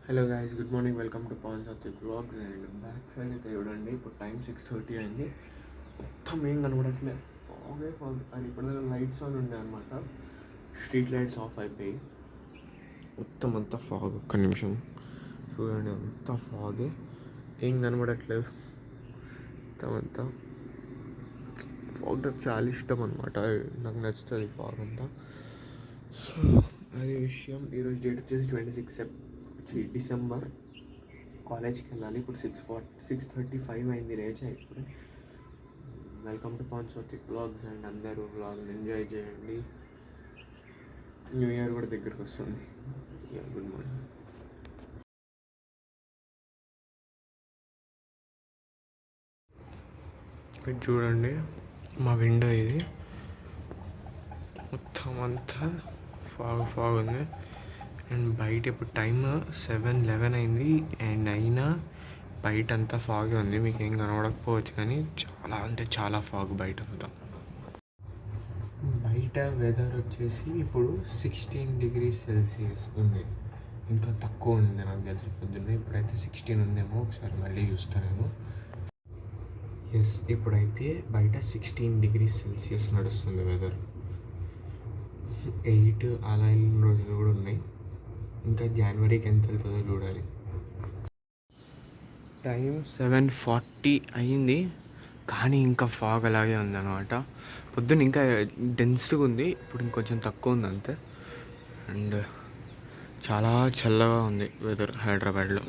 Hello guys, good morning. Welcome to Pavan Sathvik blogs. And back side అయితే చూడండి, ఇప్పుడు time 6:30 అయింది. మొత్తం ఏం కనబడట్లేదు, ఫాగే ఫాగ్. అది ఇప్పుడు లైట్స్ ఆన్ ఉండే అనమాట, స్ట్రీట్ లైట్స్ ఆఫ్ అయిపోయి మొత్తం అంతా ఫాగ్. ఒక్క నిమిషం చూడండి, అంతా ఫాగే, ఏం కనబడట్లేదు. మొత్తం ఫాగ్ నాకు చాలా ఇష్టం అనమాట, నాకు నచ్చుతుంది ఫాగ్ అంతా. సో అదే విషయం. ఈరోజు డేట్ వచ్చేసి 26 డిసెంబర్. కాలేజ్కి వెళ్ళాలి. ఇప్పుడు 6:35 అయింది, లేచా ఇప్పుడు. Welcome to Pavan Sathvik blogs. And అందరూ బ్లాగ్ని ఎంజాయ్ చేయండి. న్యూ ఇయర్ కూడా దగ్గరికి వస్తుంది. Good morning. ఇది చూడండి, మా విండో ఇది. మొత్తం అంతా ఫాగ్ ఉంది. అండ్ బయట ఇప్పుడు టైమ్ 7:11 అయింది. అండ్ అయినా బయట అంతా ఫాగ్ ఉంది. మీకు ఏం కనబడకపోవచ్చు, కానీ చాలా అంటే చాలా ఫాగ్ బయట అంతా. బయట వెదర్ వచ్చేసి ఇప్పుడు 16 degrees Celsius ఉంది. ఇంకా తక్కువ ఉంది నాకు తెలిసి పొద్దున్నే. ఇప్పుడైతే 16 ఉందేమో, ఒకసారి మళ్ళీ చూస్తానేమో. ఎస్, ఇప్పుడైతే బయట 16 degrees Celsius నడుస్తుంది వెదర్. 8 అలా వెళ్ళిన రోజులు కూడా ఉన్నాయి. ఇంకా జనవరికి ఎంత వెళ్తుందో చూడాలి. టైం 7:40 అయ్యింది, కానీ ఇంకా ఫాగ్ అలాగే ఉందన్నమాట. పొద్దున్న ఇంకా డెన్స్గా ఉంది, ఇప్పుడు ఇంకొంచెం తక్కువ ఉంది అంతే. అండ్ చాలా చల్లగా ఉంది వెదర్ హైదరాబాద్లో.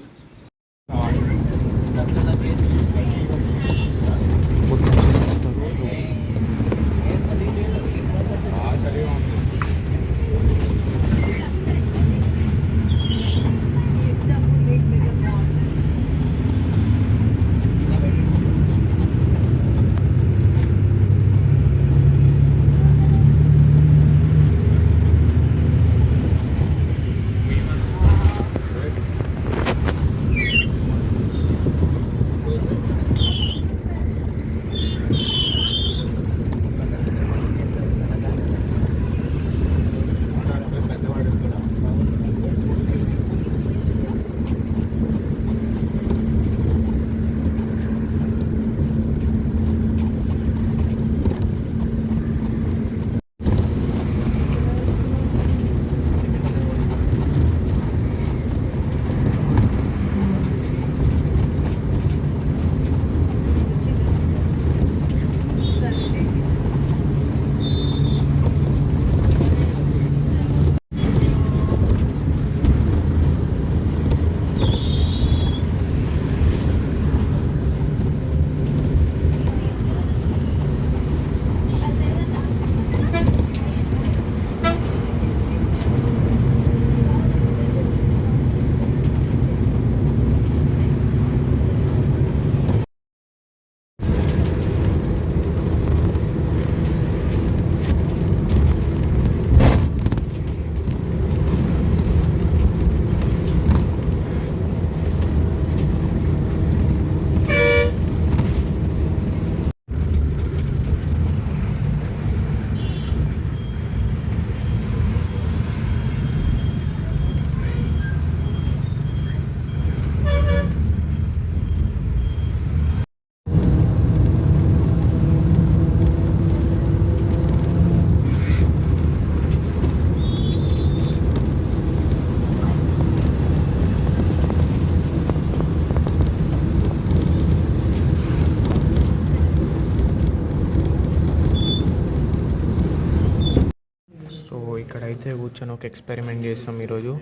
ఇక్కడైతే కూర్చొని ఒక ఎక్స్పెరిమెంట్ చేసాం ఈరోజు.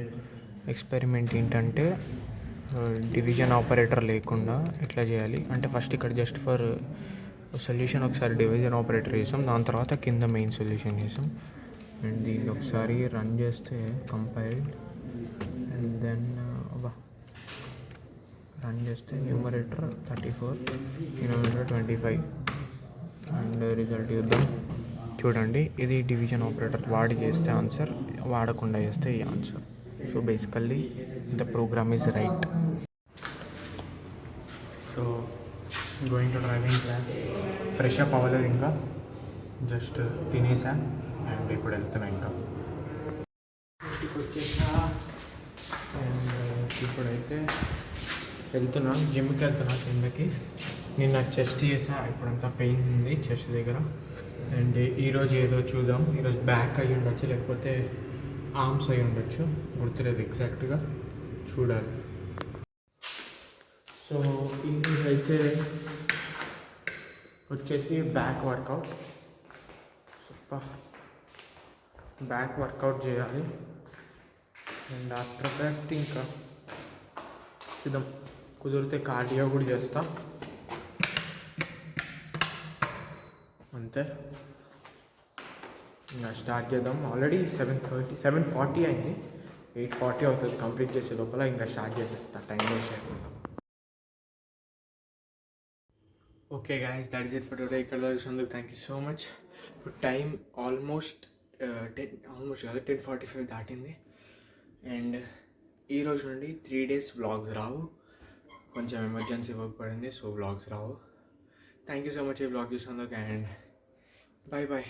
ఎక్స్పెరిమెంట్ ఏంటంటే, డివిజన్ ఆపరేటర్ లేకుండా ఎట్లా చేయాలి అంటే, ఫస్ట్ ఇక్కడ జస్ట్ ఫర్ సొల్యూషన్ ఒకసారి డివిజన్ ఆపరేటర్ చేసాం, దాని తర్వాత కింద మెయిన్ సొల్యూషన్ చేసాం. అండ్ దీన్ని ఒకసారి రన్ చేస్తే కంపైల్డ్, అండ్ దెన్ రన్ చేస్తే న్యూమరేటర్ 34, డినామినేటర్ 25. అండ్ రిజల్ట్ చూద్దాం. చూడండి, ఇది డివిజన్ ఆపరేటర్ వాడి చేస్తే ఆన్సర్, వాడకుండా చేస్తే ఈ answer. So basically the program is right. So going to driving class. Fresh up అవ్వలేదు ఇంకా, జస్ట్ తినేసా. అండ్ ఇప్పుడు వెళ్తున్నా ఇంకా. అండ్ ఇప్పుడైతే వెళ్తున్నా, జిమ్కి వెళ్తున్నా కిందకి. నిన్న చెస్ట్ చేసా, ఇప్పుడంతా పెయిన్ ఉంది చెస్ట్ దగ్గర. అండ్ ఈరోజు ఏదో చూద్దాం. ఈరోజు బ్యాక్ అయ్యి ఉండొచ్చు, లేకపోతే ఆర్మ్స్ అయ్యి ఉండొచ్చు, గుర్తులేదు ఎగ్జాక్ట్గా, చూడాలి. సో ఈరోజు అయితే వచ్చేసి back workout. Super, back workout చేయాలి. అండ్ ఆఫ్టర్ దట్ ఇంకా చూద్దాం, కుదిరితే కార్డియో కూడా చేస్తా, అంతే. ఇంకా స్టార్ట్ చేద్దాం. ఆల్రెడీ 7:40 అయింది, 8:40 అవుతుంది కంప్లీట్ చేసే లోపల. ఇంకా స్టార్ట్ చేసేస్తా, టైం వేస్ట్ చేయకుండా. Okay guys, that is it for today. ఇక్కడ చూసినందుకు థ్యాంక్ యూ సో మచ్. ఇప్పుడు టైం ఆల్మోస్ట్ 10:45 దాటింది. అండ్ ఈరోజు నుండి 3 days వ్లాగ్స్ రావు, కొంచెం ఎమర్జెన్సీ వర్క్ పడింది, so vlogs Rao. Thank you so much ఈ వ్లాగ్ చూసినందుకు, అండ్ బాయ్ బాయ్.